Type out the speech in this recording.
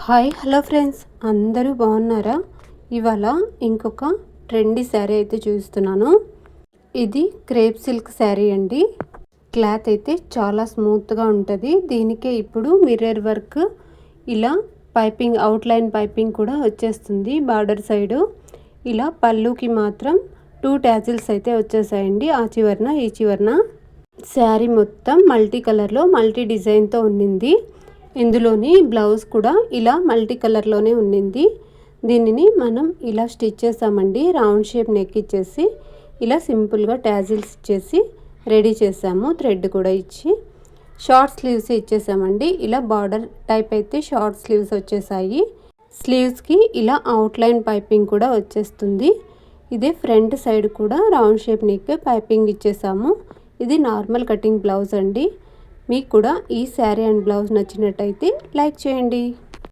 Hi hello friends, అందరూ బాగున్నారా? ఇవాళ ఇంకొక ట్రెండీ శారీ అయితే చూస్తున్నాను. ఇది క్రేప్ సిల్క్ శారీ అండి. క్లాత్ అయితే చాలా స్మూత్గా ఉంటుంది. దీనికే ఇప్పుడు మిర్రర్ వర్క్, ఇలా పైపింగ్, అవుట్లైన్ పైపింగ్ కూడా వచ్చేస్తుంది. బార్డర్ సైడు ఇలా పళ్ళుకి మాత్రం 2 టాజిల్స్ అయితే వచ్చేసాయండి. ఆ చివరన ఈ చివరన. శారీ మొత్తం మల్టీ కలర్లో మల్టీ డిజైన్తో ఉండింది. ఇందులోని బ్లౌజ్ కూడా ఇలా మల్టీ కలర్లోనే ఉండింది. దీనిని మనం ఇలా స్టిచ్ చేసామండి. రౌండ్ షేప్ నెక్ ఇచ్చేసి ఇలా సింపుల్గా టాజిల్స్ ఇచ్చేసి రెడీ చేసాము. థ్రెడ్ కూడా ఇచ్చి షార్ట్ స్లీవ్స్ ఇచ్చేసామండి. ఇలా బార్డర్ టైప్ అయితే షార్ట్ స్లీవ్స్ వచ్చేసాయి. స్లీవ్స్కి ఇలా అవుట్లైన్ పైపింగ్ కూడా వచ్చేస్తుంది. ఇదే ఫ్రంట్ సైడ్ కూడా రౌండ్ షేప్ నెక్ పైపింగ్ ఇచ్చేసాము. ఇది నార్మల్ కటింగ్ బ్లౌజ్ అండి. మీకు కూడా ఈ శారీ అండ్ బ్లౌజ్ నచ్చినట్టయితే లైక్ చేయండి.